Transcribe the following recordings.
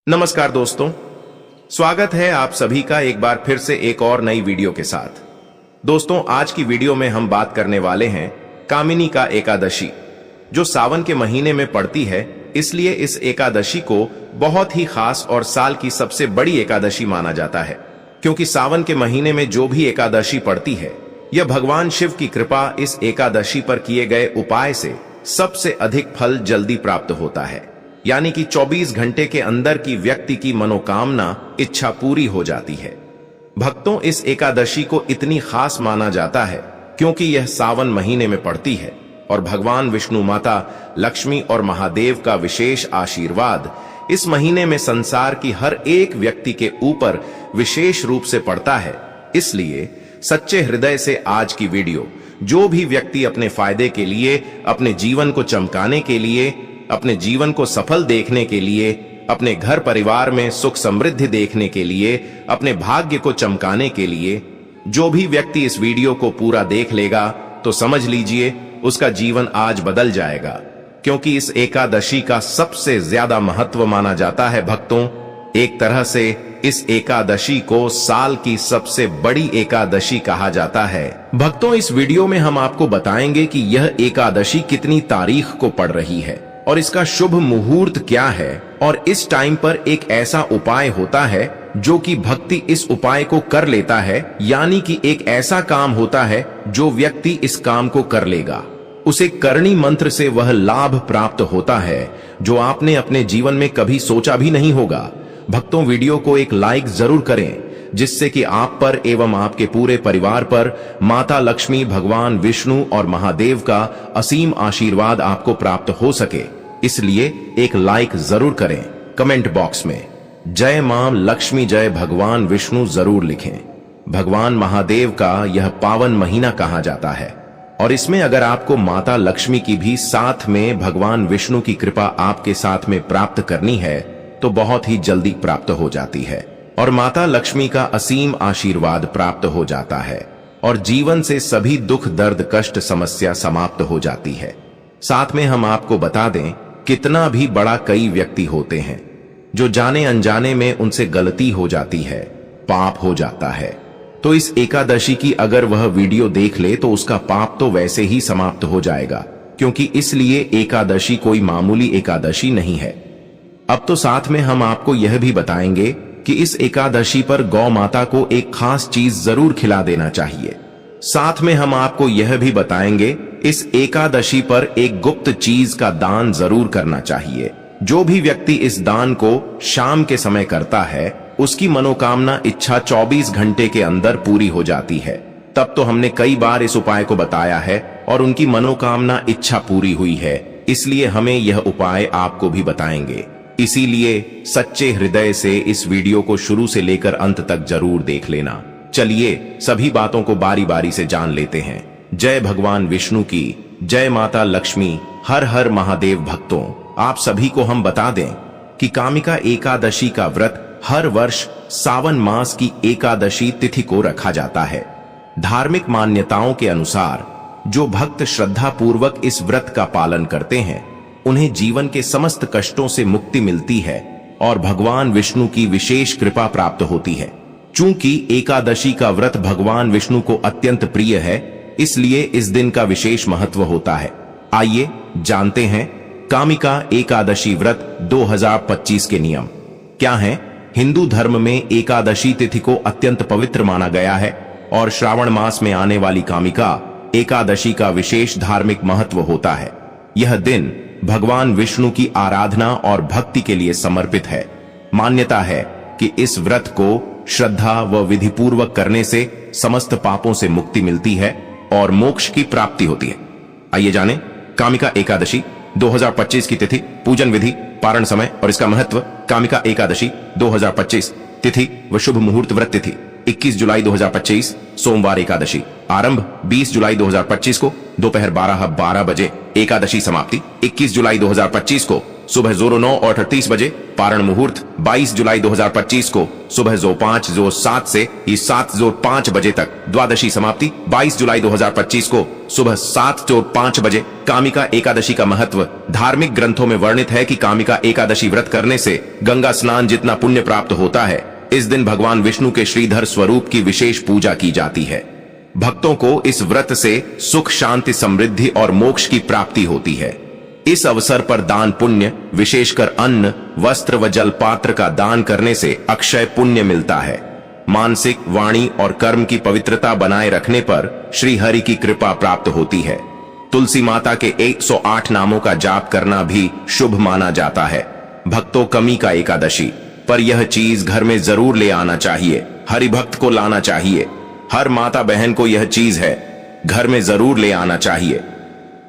नमस्कार दोस्तों, स्वागत है आप सभी का एक बार फिर से एक और नई वीडियो के साथ। दोस्तों, आज की वीडियो में हम बात करने वाले हैं कामिनी का एकादशी, जो सावन के महीने में पड़ती है। इसलिए इस एकादशी को बहुत ही खास और साल की सबसे बड़ी एकादशी माना जाता है, क्योंकि सावन के महीने में जो भी एकादशी पड़ती है, यह भगवान शिव की कृपा इस एकादशी पर किए गए उपाय से सबसे अधिक फल जल्दी प्राप्त होता है। यानी कि 24 घंटे के अंदर की व्यक्ति की मनोकामना इच्छा पूरी हो जाती है। भक्तों, इस एकादशी को इतनी खास माना जाता है क्योंकि यह सावन महीने में पड़ती है और भगवान विष्णु, माता लक्ष्मी और महादेव का विशेष आशीर्वाद इस महीने में संसार की हर एक व्यक्ति के ऊपर विशेष रूप से पड़ता है। इसलिए सच्चे हृदय से आज की वीडियो, जो भी व्यक्ति अपने फायदे के लिए, अपने जीवन को चमकाने के लिए, अपने जीवन को सफल देखने के लिए, अपने घर परिवार में सुख समृद्धि देखने के लिए, अपने भाग्य को चमकाने के लिए, जो भी व्यक्ति इस वीडियो को पूरा देख लेगा तो समझ लीजिए उसका जीवन आज बदल जाएगा, क्योंकि इस एकादशी का सबसे ज्यादा महत्व माना जाता है। भक्तों, एक तरह से इस एकादशी को साल की सबसे बड़ी एकादशी कहा जाता है। भक्तों, इस वीडियो में हम आपको बताएंगे कि यह एकादशी कितनी तारीख को पड़ रही है और इसका शुभ मुहूर्त क्या है, और इस टाइम पर एक ऐसा उपाय होता है जो कि भक्ति इस उपाय को कर लेता है, यानी कि एक ऐसा काम होता है जो व्यक्ति इस काम को कर लेगा, उसे करणी मंत्र से वह लाभ प्राप्त होता है जो आपने अपने जीवन में कभी सोचा भी नहीं होगा। भक्तों, वीडियो को एक लाइक जरूर करें, जिससे कि आप पर एवं आपके पूरे परिवार पर माता लक्ष्मी, भगवान विष्णु और महादेव का असीम आशीर्वाद आपको प्राप्त हो सके। इसलिए एक लाइक जरूर करें। कमेंट बॉक्स में जय मां लक्ष्मी, जय भगवान विष्णु जरूर लिखें। भगवान महादेव का यह पावन महीना कहा जाता है और इसमें अगर आपको माता लक्ष्मी की भी साथ में भगवान विष्णु की कृपा आपके साथ में प्राप्त करनी है तो बहुत ही जल्दी प्राप्त हो जाती है और माता लक्ष्मी का असीम आशीर्वाद प्राप्त हो जाता है और जीवन से सभी दुख, दर्द, कष्ट, समस्या समाप्त हो जाती है। साथ में हम आपको बता दें, कितना भी बड़ा कई व्यक्ति होते हैं जो जाने अनजाने में उनसे गलती हो जाती है, पाप हो जाता है, तो इस एकादशी की अगर वह वीडियो देख ले तो उसका पाप तो वैसे ही समाप्त हो जाएगा, क्योंकि इसलिए एकादशी कोई मामूली एकादशी नहीं है। अब तो साथ में हम आपको यह भी बताएंगे कि इस एकादशी पर गौ माता को एक खास चीज जरूर खिला देना चाहिए। साथ में हम आपको यह भी बताएंगे इस एकादशी पर एक गुप्त चीज का दान जरूर करना चाहिए। जो भी व्यक्ति इस दान को शाम के समय करता है, उसकी मनोकामना इच्छा 24 घंटे के अंदर पूरी हो जाती है। तब तो हमने कई बार इस उपाय को बताया है और उनकी मनोकामना इच्छा पूरी हुई है, इसलिए हमें यह उपाय आपको भी बताएंगे। इसीलिए सच्चे हृदय से इस वीडियो को शुरू से लेकर अंत तक जरूर देख लेना। चलिए सभी बातों को बारी बारी से जान लेते हैं। जय भगवान विष्णु की, जय माता लक्ष्मी, हर हर महादेव। भक्तों, आप सभी को हम बता दें कि कामिका एकादशी का व्रत हर वर्ष सावन मास की एकादशी तिथि को रखा जाता है। धार्मिक मान्यताओं के अनुसार जो भक्त श्रद्धा पूर्वक इस व्रत का पालन करते हैं, उन्हें जीवन के समस्त कष्टों से मुक्ति मिलती है और भगवान विष्णु की विशेष कृपा प्राप्त होती है। चूंकि एकादशी का व्रत भगवान विष्णु को अत्यंत प्रिय है, इसलिए इस दिन का विशेष महत्व होता है। आइए जानते हैं कामिका एकादशी व्रत 2025 के नियम क्या हैं। हिंदू धर्म में एकादशी तिथि को अत्यंत पवित्र माना गया है और श्रावण मास में आने वाली कामिका एकादशी का विशेष धार्मिक महत्व होता है। यह दिन भगवान विष्णु की आराधना और भक्ति के लिए समर्पित है। मान्यता है कि इस व्रत को श्रद्धा व विधि पूर्वक करने से समस्त पापों से मुक्ति मिलती है और मोक्ष की प्राप्ति होती है। आइए जानें कामिका एकादशी 2025 की तिथि, पूजन विधि, पारण समय और इसका महत्व। कामिका एकादशी 2025 तिथि व शुभ मुहूर्त। व्रत तिथि 21 जुलाई 2025 सोमवार एकादशी। आरंभ 20 जुलाई 2025 को दोपहर 12:12 बजे। एकादशी समाप्ति 21 जुलाई 2025 को सुबह 09:38 बजे, पारण मुहूर्त 22 जुलाई 2025 को सुबह 05:07 से 07:05 बजे तक, द्वादशी समाप्ति 22 जुलाई 2025 को सुबह 7:05 बजे। कामिका एकादशी का महत्व धार्मिक ग्रंथों में वर्णित है कि कामिका एकादशी व्रत करने से गंगा स्नान जितना पुण्य प्राप्त होता है। इस दिन भगवान विष्णु के श्रीधर स्वरूप की विशेष पूजा की जाती है। भक्तों को इस व्रत से सुख, शांति, समृद्धि और मोक्ष की प्राप्ति होती है। इस अवसर पर दान पुण्य, विशेषकर अन्न, वस्त्र व जलपात्र का दान करने से अक्षय पुण्य मिलता है। मानसिक, वाणी और कर्म की पवित्रता बनाए रखने पर श्री हरि की कृपा प्राप्त होती है। तुलसी माता के 108 नामों का जाप करना भी शुभ माना जाता है। भक्तों, कामिका एकादशी पर यह चीज घर में जरूर ले आना चाहिए। हरि भक्त को लाना चाहिए। हर माता बहन को यह चीज है, घर में जरूर ले आना चाहिए।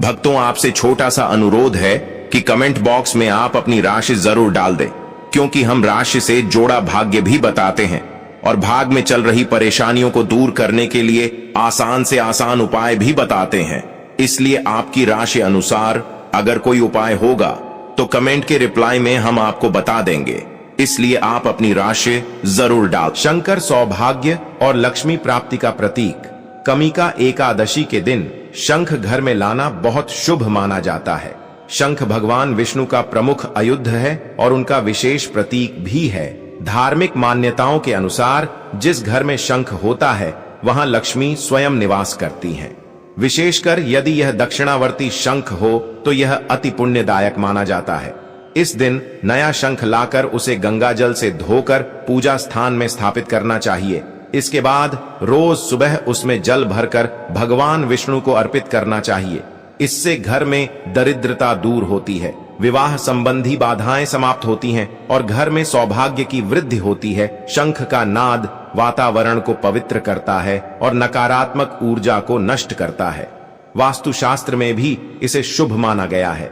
भक्तों, आपसे छोटा सा अनुरोध है कि कमेंट बॉक्स में आप अपनी राशि जरूर डाल दें, क्योंकि हम राशि से जोड़ा भाग्य भी बताते हैं और भाग में चल रही परेशानियों को दूर करने के लिए आसान से आसान उपाय भी बताते हैं। इसलिए आपकी राशि अनुसार अगर कोई उपाय होगा तो कमेंट के रिप्लाई में हम आपको बता देंगे। इसलिए आप अपनी राशि जरूर डाल। शंकर सौभाग्य और लक्ष्मी प्राप्ति का प्रतीक कामिका एकादशी के दिन शंख घर में लाना बहुत शुभ माना जाता है। शंख भगवान विष्णु का प्रमुख आयुध है और उनका विशेष प्रतीक भी है। धार्मिक मान्यताओं के अनुसार जिस घर में शंख होता है वहां लक्ष्मी स्वयं निवास करती हैं। विशेषकर यदि यह दक्षिणावर्ती शंख हो तो यह अति पुण्यदायक माना जाता है। इस दिन नया शंख लाकर उसे गंगा जल से धोकर पूजा स्थान में स्थापित करना चाहिए। इसके बाद रोज सुबह उसमें जल भरकर भगवान विष्णु को अर्पित करना चाहिए। इससे घर में दरिद्रता दूर होती है, विवाह संबंधी बाधाएं समाप्त होती हैं और घर में सौभाग्य की वृद्धि होती है। शंख का नाद वातावरण को पवित्र करता है और नकारात्मक ऊर्जा को नष्ट करता है। वास्तुशास्त्र में भी इसे शुभ माना गया है।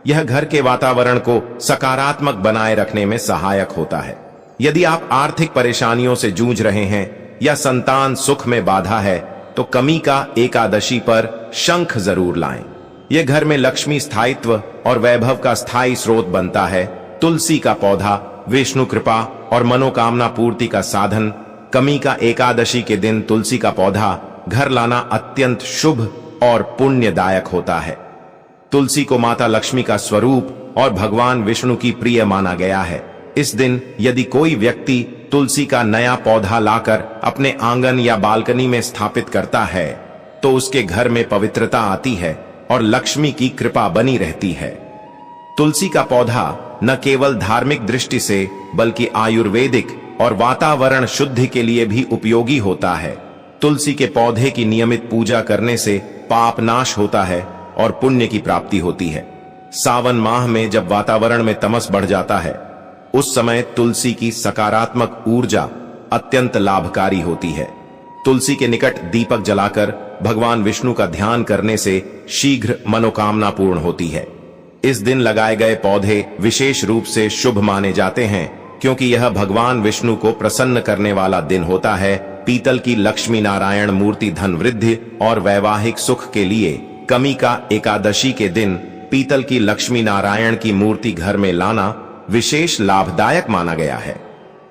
यह घर के वातावरण को सकारात्मक बनाए रखने में सहायक होता है। यदि आप आर्थिक परेशानियों से जूझ रहे हैं या संतान सुख में बाधा है तो कामिका एकादशी पर शंख जरूर लाएं। यह घर में लक्ष्मी स्थायित्व और वैभव का स्थायी स्रोत बनता है। तुलसी का पौधा विष्णु कृपा और मनोकामना पूर्ति का साधन। कामिका एकादशी के दिन तुलसी का पौधा घर लाना अत्यंत शुभ और पुण्यदायक होता है। तुलसी को माता लक्ष्मी का स्वरूप और भगवान विष्णु की प्रिय माना गया है। इस दिन यदि कोई व्यक्ति तुलसी का नया पौधा लाकर अपने आंगन या बालकनी में स्थापित करता है तो उसके घर में पवित्रता आती है और लक्ष्मी की कृपा बनी रहती है। तुलसी का पौधा न केवल धार्मिक दृष्टि से बल्कि आयुर्वेदिक और वातावरण शुद्धि के लिए भी उपयोगी होता है। तुलसी के पौधे की नियमित पूजा करने से पाप नाश होता है और पुण्य की प्राप्ति होती है। सावन माह में जब वातावरण में तमस बढ़ जाता है उस समय तुलसी की सकारात्मक ऊर्जा अत्यंत लाभकारी होती है। तुलसी के निकट दीपक जलाकर भगवान विष्णु का ध्यान करने से शीघ्र मनोकामना पूर्ण होती है। इस दिन लगाए गए पौधे विशेष रूप से शुभ माने जाते हैं क्योंकि यह भगवान विष्णु को प्रसन्न करने वाला दिन होता है। पीतल की लक्ष्मी नारायण मूर्ति धन वृद्धि और वैवाहिक सुख के लिए कामिका एकादशी के दिन पीतल की लक्ष्मी नारायण की मूर्ति घर में लाना विशेष लाभदायक माना गया है।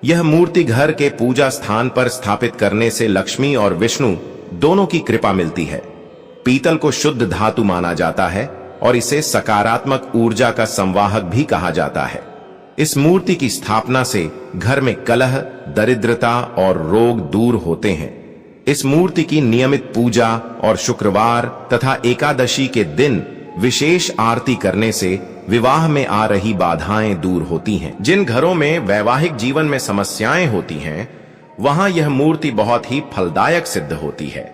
यह मूर्ति घर के पूजा स्थान पर स्थापित करने से लक्ष्मी और विष्णु दोनों की कृपा मिलती है। पीतल को शुद्ध धातु माना जाता है और इसे सकारात्मक ऊर्जा का संवाहक भी कहा जाता है। इस मूर्ति की स्थापना से घर में कलह, दरिद्रता और रोग दूर होते हैं। इस मूर्ति की नियमित पूजा और शुक्रवार तथा एकादशी के दिन विशेष आरती करने से विवाह में आ रही बाधाएं दूर होती हैं। जिन घरों में वैवाहिक जीवन में समस्याएं होती हैं वहां यह मूर्ति बहुत ही फलदायक सिद्ध होती है।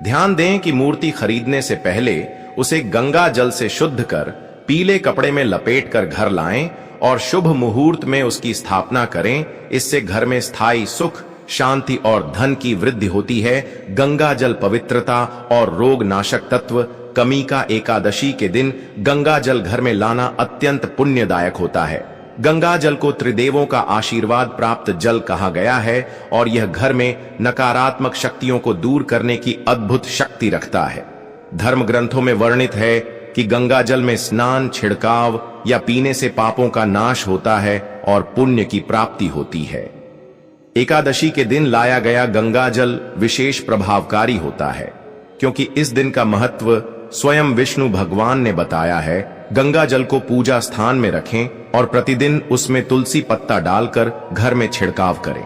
ध्यान दें कि मूर्ति खरीदने से पहले उसे गंगा जल से शुद्ध कर पीले कपड़े में लपेटकर घर लाएं और शुभ मुहूर्त में उसकी स्थापना करें। इससे घर में स्थायी सुख, शांति और धन की वृद्धि होती है। गंगा जल पवित्रता और रोग नाशक तत्व। कामिका एकादशी के दिन गंगा जल घर में लाना अत्यंत पुण्यदायक होता है। गंगा जल को त्रिदेवों का आशीर्वाद प्राप्त जल कहा गया है और यह घर में नकारात्मक शक्तियों को दूर करने की अद्भुत शक्ति रखता है। धर्म ग्रंथों में वर्णित है कि गंगा जल में स्नान, छिड़काव या पीने से पापों का नाश होता है और पुण्य की प्राप्ति होती है। एकादशी के दिन लाया गया गंगा जल विशेष प्रभावकारी होता है, क्योंकि इस दिन का महत्व स्वयं विष्णु भगवान ने बताया है। गंगा जल को पूजा स्थान में रखें और प्रतिदिन उसमें तुलसी पत्ता डालकर घर में छिड़काव करें।